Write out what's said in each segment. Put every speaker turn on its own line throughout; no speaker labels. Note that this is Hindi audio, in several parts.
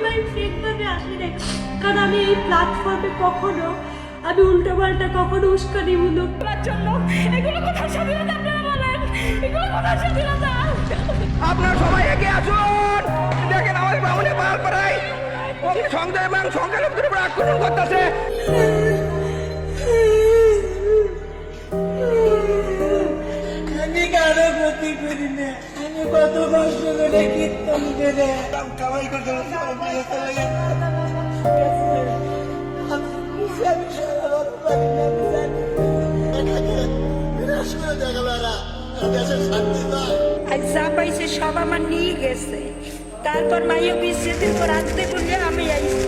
ভাই ফ্রেন্ড ভাবে আসি না, কারণ আমি এই প্ল্যাটফর্মে কখনো আমি উল্টোপাল্টা কখনো উস্কানিমূলক জন্য এগুলো কোথায় স্বাধীনতা আপনারা বলেন, এগুলো কোথায় স্বাধীনতা?
আপনারা সবাই এগিয়ে আসুন। দেখেন আমাদের বামুনে পাহাড় পাড়ায় সংখ্যা এবং সংখ্যালঘুদের উপর আক্রমণ করতেছে।
আমি কারো ক্ষতি করি না, আমি কত কষ্ট করে কীর্তন করে কামাই করতে
যা পাইছে সব আমার নিয়ে গেছে, তারপর মাইয়া বিচ্ছেদের পর আসতে বললে আমি আইছি।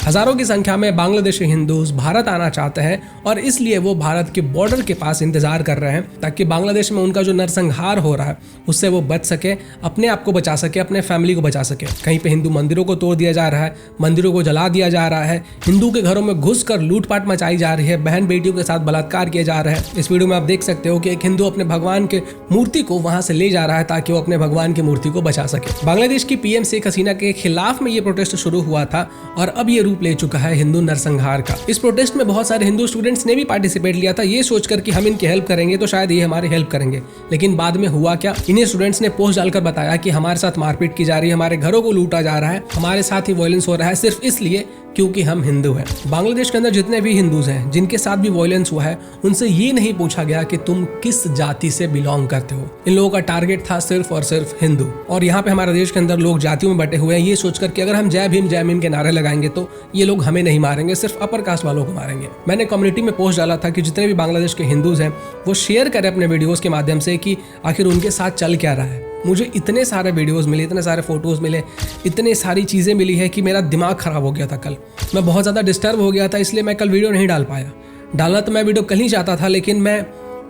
हज़ारों की संख्या में बांग्लादेशी हिंदूज भारत आना चाहते हैं और इसलिए वो भारत के बॉर्डर के पास इंतजार कर रहे हैं ताकि बांग्लादेश में उनका जो नरसंहार हो रहा है उससे वो बच सके, अपने आप को बचा सके, अपने फैमिली को बचा सके। कहीं पे हिंदू मंदिरों को तोड़ दिया जा रहा है, मंदिरों को जला दिया जा रहा है, हिंदू के घरों में घुसकर लूटपाट मचाई जा रही है, बहन बेटियों के साथ बलात्कार किए जा रहे हैं। इस वीडियो में आप देख सकते हो कि एक हिंदू अपने भगवान के मूर्ति को वहां से ले जा रहा है ताकि वो अपने भगवान की मूर्ति को बचा सके। बांग्लादेश की पीएम शेख हसीना के खिलाफ में ये प्रोटेस्ट शुरू हुआ था और अब ये रूप ले चुका है हिंदू नरसंहार का। इस प्रोटेस्ट में बहुत सारे हिंदू स्टूडेंट्स ने भी पार्टिसिपेट लिया था, ये सोचकर कि हम इनकी हेल्प करेंगे तो शायद ये हमारी हेल्प करेंगे। लेकिन बाद में हुआ क्या, इन्हीं स्टूडेंट्स ने पोस्ट डालकर बताया कि हमारे साथ मारपीट की जा रही है, हमारे घरों को लूटा जा रहा है, हमारे साथ ही वायलेंस हो रहा है सिर्फ इसलिए क्योंकि हम हिंदू हैं। बांग्लादेश के अंदर जितने भी हिंदूज हैं जिनके साथ भी वायलेंस हुआ है उनसे ये नहीं पूछा गया कि तुम किस जाति से बिलोंग करते हो। इन लोगों का टारगेट था सिर्फ और सिर्फ हिंदू। और यहाँ पे हमारे देश के अंदर लोग जातियों में बटे हुए हैं ये सोचकर कि अगर हम जय भीम के नारे लगाएंगे तो ये लोग हमें नहीं मारेंगे, सिर्फ अपर कास्ट वालों को मारेंगे। मैंने कम्युनिटी में पोस्ट डाला था कि जितने भी बांग्लादेश के हिंदूज हैं वो शेयर करें अपने वीडियोज के माध्यम से कि आखिर उनके साथ चल क्या रहा है। मुझे इतने सारे वीडियोस मिले, इतने सारे फोटोज मिले, इतनी सारी चीज़ें मिली है कि मेरा दिमाग ख़राब हो गया था। कल मैं बहुत ज़्यादा डिस्टर्ब हो गया था, इसलिए मैं कल वीडियो नहीं डाल पाया। डालना तो मैं वीडियो कल ही चाहता था, लेकिन मैं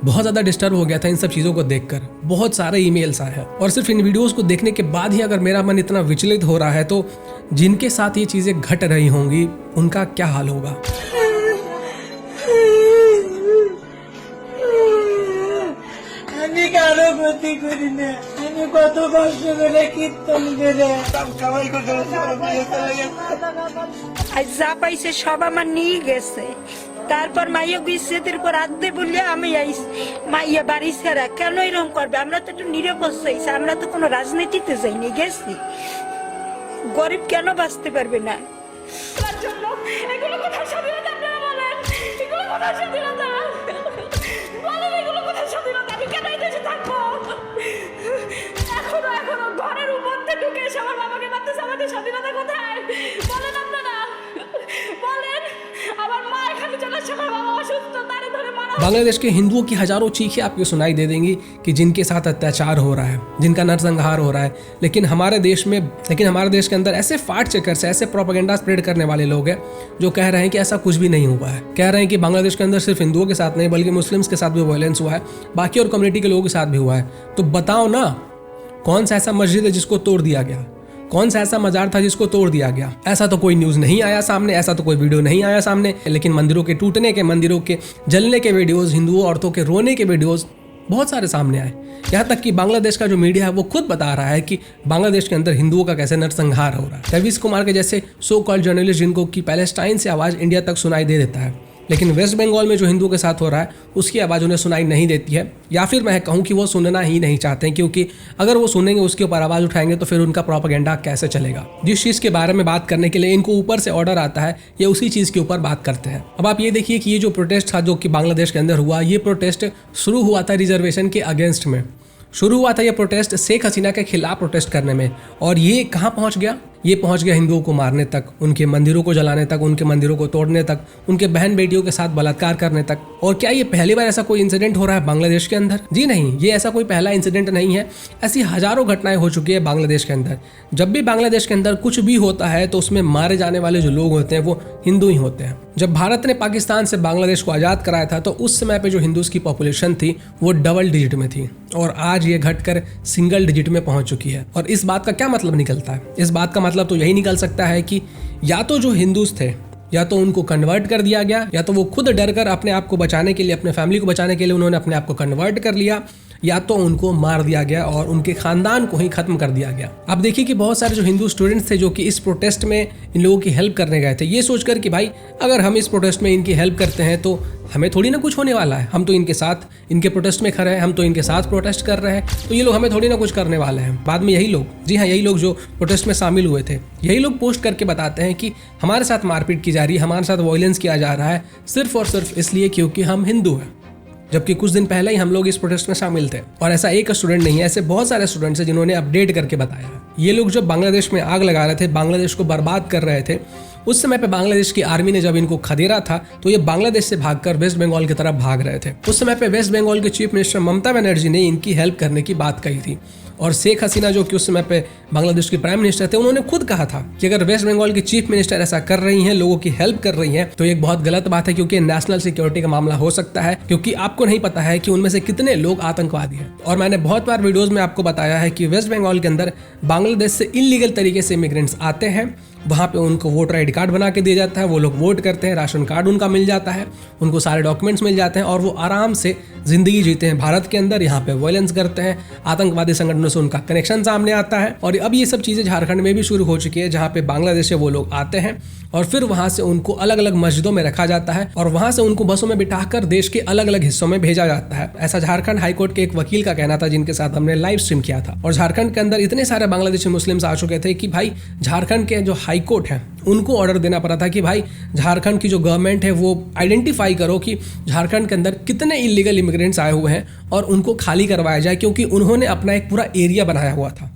बहुत ज़्यादा डिस्टर्ब हो गया था इन सब चीज़ों को देखकर। बहुत सारे ईमेल्स आए हैं और सिर्फ इन वीडियोस को देखने के बाद ही अगर मेरा मन इतना विचलित हो रहा है तो जिनके साथ ये चीज़ें घट रही होंगी उनका क्या हाल होगा।
আমি কারো ক্ষতি করি না, আমি কত কষ্ট করে কীর্তন করে কামাই করতে
যা পাইছে সব আমার নিয়ে গেছে, তারপর মাইয়া বিচ্ছেদের পর আসতে বললে আমি আইছি। মাইয়া বাড়ি ছাড়া কেন এরকম করবে? আমরা তো একটু নিরাপদ চাইছি, আমরা তো কোনো রাজনীতিতে যাইনি, গেছি। গরিব কেন বাঁচতে পারবে না?
এগুলো কোথায় স্বাধীনতা আপনারা বলেন, এগুলো কোথায় স্বাধীনতা বলেন, এগুলো কোথায় স্বাধীনতা? আমি কেন এই দেশে থাকবো? এখনো ঘরের উপর থেকে ঢুকে এসে আমার বাবাকে মারতেছে, আমাদের স্বাধীনতা কোথায় বলেন আপনারা? বলেন, আমার মা এখানে চলে আসছে, আমার বাবা অসুস্থ, তারে ধরে মারা।
बांग्लादेश के हिंदुओं की हजारों चीखें आपको सुनाई दे देंगी कि जिनके साथ अत्याचार हो रहा है, जिनका नरसंहार हो रहा है। लेकिन हमारे देश के अंदर ऐसे फैक्ट चेकर्स, ऐसे प्रोपेगेंडा स्प्रेड करने वाले लोग हैं जो कह रहे हैं कि ऐसा कुछ भी नहीं हुआ है। कह रहे हैं कि बांग्लादेश के अंदर सिर्फ हिंदुओं के साथ नहीं बल्कि मुस्लिम्स के साथ भी वायलेंस हुआ है, बाकी और कम्युनिटी के लोगों के साथ भी हुआ है। तो बताओ ना, कौन सा ऐसा मस्जिद है जिसको तोड़ दिया गया? कौन सा ऐसा मजार था जिसको तोड़ दिया गया? ऐसा तो कोई न्यूज़ नहीं आया सामने, ऐसा तो कोई वीडियो नहीं आया सामने। लेकिन मंदिरों के टूटने के, मंदिरों के जलने के वीडियोस, हिंदुओं औरतों के रोने के वीडियोस बहुत सारे सामने आए। यहाँ तक कि बांग्लादेश का जो मीडिया है वो खुद बता रहा है कि बांग्लादेश के अंदर हिंदुओं का कैसे नरसंहार हो रहा है। रवीश कुमार के जैसे सो कॉल्ड जर्नलिस्ट जिनको कि पैलेस्टाइन से आवाज़ इंडिया तक सुनाई दे देता है, लेकिन वेस्ट बंगाल में जो हिंदुओं के साथ हो रहा है उसकी आवाज़ उन्हें सुनाई नहीं देती है, या फिर मैं कहूँ कि वो सुनना ही नहीं चाहते हैं, क्योंकि अगर वो सुनेंगे, उसके ऊपर आवाज़ उठाएंगे तो फिर उनका प्रोपेगेंडा कैसे चलेगा। जिस चीज़ के बारे में बात करने के लिए इनको ऊपर से ऑर्डर आता है, ये उसी चीज़ के ऊपर बात करते हैं। अब आप ये देखिए कि ये जो प्रोटेस्ट था जो कि बांग्लादेश के अंदर हुआ, ये प्रोटेस्ट शुरू हुआ था रिजर्वेशन के अगेंस्ट में। शुरू हुआ था ये प्रोटेस्ट शेख हसीना के खिलाफ प्रोटेस्ट करने में, और ये कहाँ पहुँच गया? ये पहुंच गया हिंदुओं को मारने तक, उनके मंदिरों को जलाने तक, उनके मंदिरों को तोड़ने तक, उनके बहन बेटियों के साथ बलात्कार करने तक। और क्या ये पहली बार ऐसा कोई इंसिडेंट हो रहा है बांग्लादेश के अंदर? जी नहीं, ये ऐसा कोई पहला इंसिडेंट नहीं है। ऐसी हजारों घटनाएं हो चुकी है बांग्लादेश के अंदर। जब भी बांग्लादेश के अंदर कुछ भी होता है तो उसमें मारे जाने वाले जो लोग होते हैं वो हिंदू ही होते हैं। जब भारत ने पाकिस्तान से बांग्लादेश को आज़ाद कराया था तो उस समय पे जो हिंदूज की पॉपुलेशन थी वो डबल डिजिट में थी, और आज ये घटकर सिंगल डिजिट में पहुंच चुकी है। और इस बात का क्या मतलब निकलता है? इस बात का मतलब तो यही निकल सकता है कि या तो जो हिंदूज थे या तो उनको कन्वर्ट कर दिया गया, या तो वो खुद डर कर अपने आप को बचाने के लिए, अपने फैमिली को बचाने के लिए उन्होंने अपने आप को कन्वर्ट कर लिया, या तो उनको मार दिया गया और उनके खानदान को ही खत्म कर दिया गया। अब देखिए कि बहुत सारे जो हिंदू स्टूडेंट्स थे जो कि इस प्रोटेस्ट में इन लोगों की हेल्प करने गए थे, ये सोचकर कि भाई अगर हम इस प्रोटेस्ट में इनकी हेल्प करते हैं तो हमें थोड़ी ना कुछ होने वाला है, हम तो इनके साथ इनके प्रोटेस्ट में खड़े हैं, हम तो इनके साथ प्रोटेस्ट कर रहे हैं, तो ये लोग हमें थोड़ी ना कुछ करने वाले हैं। बाद में यही लोग, जी हाँ यही लोग जो प्रोटेस्ट में शामिल हुए थे, यही लोग पोस्ट करके बताते हैं कि हमारे साथ मारपीट की जा रही है, हमारे साथ वायलेंस किया जा रहा है सिर्फ और सिर्फ इसलिए क्योंकि हम हिंदू हैं। जबकि कुछ दिन पहले ही हम लोग इस प्रोटेस्ट में शामिल थे। और ऐसा एक स्टूडेंट नहीं है, ऐसे बहुत सारे स्टूडेंट्स हैं जिन्होंने अपडेट करके बताया है। ये लोग जब बांग्लादेश में आग लगा रहे थे, बांग्लादेश को बर्बाद कर रहे थे, उस समय पे बांग्लादेश की आर्मी ने जब इनको खदेड़ा था तो ये बांग्लादेश से भागकर वेस्ट बंगाल की तरफ भाग रहे थे। उस समय पे वेस्ट बंगाल के चीफ मिनिस्टर ममता बनर्जी ने इनकी हेल्प करने की बात कही थी। और शेख हसीना जो कि उस समय पे बांग्लादेश के प्राइम मिनिस्टर थे, उन्होंने खुद कहा था कि अगर वेस्ट बंगाल की चीफ मिनिस्टर ऐसा कर रही हैं, लोगों की हेल्प कर रही हैं, तो एक बहुत गलत बात है, क्योंकि नेशनल सिक्योरिटी का मामला हो सकता है, क्योंकि आपको नहीं पता है कि उनमें से कितने लोग आतंकवादी हैं। और मैंने बहुत बार वीडियोस में आपको बताया है कि वेस्ट बंगाल के अंदर बांग्लादेश से इलीगल तरीके से इमिग्रेंट्स आते हैं, वहाँ पे उनको वोटर ID कार्ड बना के दिया जाता है, वो लोग वोट करते हैं, राशन कार्ड उनका मिल जाता है, उनको सारे डॉक्यूमेंट्स मिल जाते हैं और वो आराम से ज़िंदगी जीते हैं भारत के अंदर। यहाँ पे वायलेंस करते हैं, आतंकवादी संगठनों से उनका कनेक्शन सामने आता है। और अब ये सब चीज़ें झारखंड में भी शुरू हो चुकी है, जहाँ पे बांग्लादेश से वो लोग आते हैं और फिर वहाँ से उनको अलग अलग मस्जिदों में रखा जाता है और वहाँ से उनको बसों में बिठाकर देश के अलग अलग हिस्सों में भेजा जाता है। ऐसा झारखंड हाईकोर्ट के एक वकील का कहना था, जिनके साथ हमने लाइव स्ट्रीम किया था। और झारखंड के अंदर इतने सारे बांग्लादेशी मुस्लिम्स आ चुके थे कि भाई झारखंड के जो हाईकोर्ट है उनको ऑर्डर देना पड़ा था कि भाई झारखंड की जो गवर्नमेंट है वो आइडेंटिफाई करो कि झारखंड के अंदर कितने इलीगल इमिग्रेंट्स आए हुए हैं और उनको खाली करवाया जाए, क्योंकि उन्होंने अपना एक पूरा एरिया बनाया हुआ था,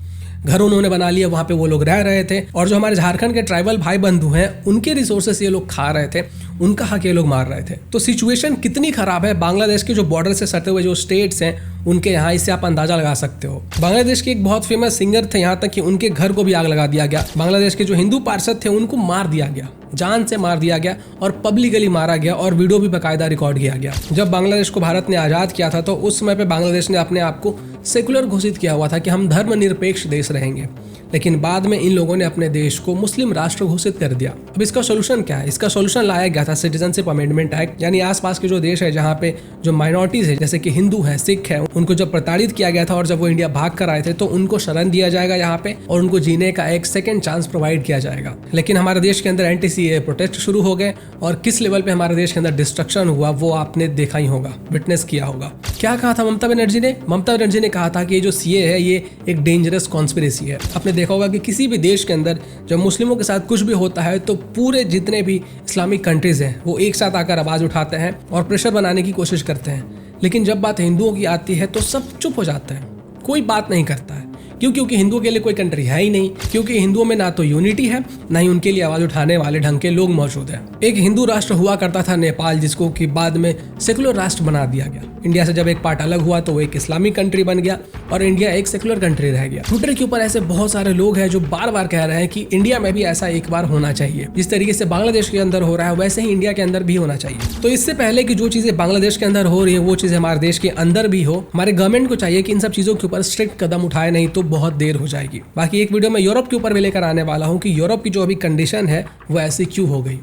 घर उन्होंने बना लिया, वहाँ पे वो लोग रह रहे थे और जो हमारे झारखंड के ट्राइबल भाई बंधु हैं उनके रिसोर्सेस ये लोग खा रहे थे, उनका हक ये लोग मार रहे थे। तो सिचुएशन कितनी खराब है बांग्लादेश के जो बॉर्डर से सटे हुए जो स्टेट्स हैं उनके यहाँ, इससे आप अंदाजा लगा सकते हो। बांग्लादेश के एक बहुत फेमस सिंगर थे, यहाँ तक कि उनके घर को भी आग लगा दिया गया। बांग्लादेश के जो हिंदू पार्षद थे उनको मार दिया गया, जान से मार दिया गया और पब्लिकली मारा गया और वीडियो भी बाकायदा रिकॉर्ड किया गया। जब बांग्लादेश को भारत ने आज़ाद किया था तो उस समय पे बांग्लादेश ने अपने आप को सेकुलर घोषित किया हुआ था कि हम धर्मनिरपेक्ष देश रहेंगे, लेकिन बाद में इन लोगों ने अपने देश को मुस्लिम राष्ट्र घोषित कर दिया। अब इसका सोल्यूशन क्या है? इसका सोल्यूशन लाया गया था सिटीजनशिप अमेंडमेंट एक्ट, यानी आसपास के जो देश है जहाँ पे जो माइनॉरिटीज है जैसे कि हिंदू है, सिख है, उनको जब प्रताड़ित किया गया था और जब वो इंडिया भाग कर आए थे तो उनको शरण दिया जाएगा यहाँ पे और उनको जीने का एक सेकंड चांस प्रोवाइड किया जाएगा। लेकिन हमारे देश के अंदर एंटी-सीएए प्रोटेस्ट शुरू हो गए और किस लेवल पे हमारे देश के अंदर डिस्ट्रक्शन हुआ वो आपने देखा ही होगा, विटनेस किया होगा। क्या कहा था ममता बनर्जी ने? ममता बनर्जी ने कहा था कि ये जो सीए है ये एक डेंजरस कॉन्स्पिरेसी है। आपने देखा होगा कि किसी भी देश के अंदर जब मुस्लिमों के साथ कुछ भी होता है तो पूरे जितने भी इस्लामिक कंट्रीज हैं वो एक साथ आकर आवाज उठाते हैं और प्रेशर बनाने की कोशिश करते हैं। लेकिन जब बात हिंदुओं की आती है तो सब चुप हो जाते हैं, कोई बात नहीं करता है। क्यों? क्योंकि हिंदुओं के लिए कोई कंट्री है ही नहीं, क्योंकि हिंदुओं में ना तो यूनिटी है ना ही उनके लिए आवाज उठाने वाले ढंग के लोग मौजूद हैं। एक हिंदू राष्ट्र हुआ करता था नेपाल, जिसको कि बाद में सेकुलर राष्ट्र बना दिया गया। इंडिया से जब एक पार्ट अलग हुआ तो वो एक इस्लामिक कंट्री बन गया और इंडिया एक सेकुलर कंट्री रह गया। ट्विटर के ऊपर ऐसे बहुत सारे लोग हैं जो बार बार कह रहे हैं कि इंडिया में भी ऐसा एक बार होना चाहिए, जिस तरीके से बांग्लादेश के अंदर हो रहा है वैसे ही इंडिया के अंदर भी होना चाहिए। तो इससे पहले कि जो चीजें बांग्लादेश के अंदर हो रही है वो चीजें हमारे देश के अंदर भी हो, हमारे गवर्नमेंट को चाहिए कि इन सब चीजों के ऊपर स्ट्रिक्ट कदम उठाए, नहीं तो बहुत देर हो जाएगी। बाकी एक वीडियो में यूरोप के ऊपर भी लेकर आने वाला हूं कि यूरोप की जो अभी कंडीशन है वो ऐसी क्यों हो गई।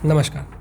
नमस्कार।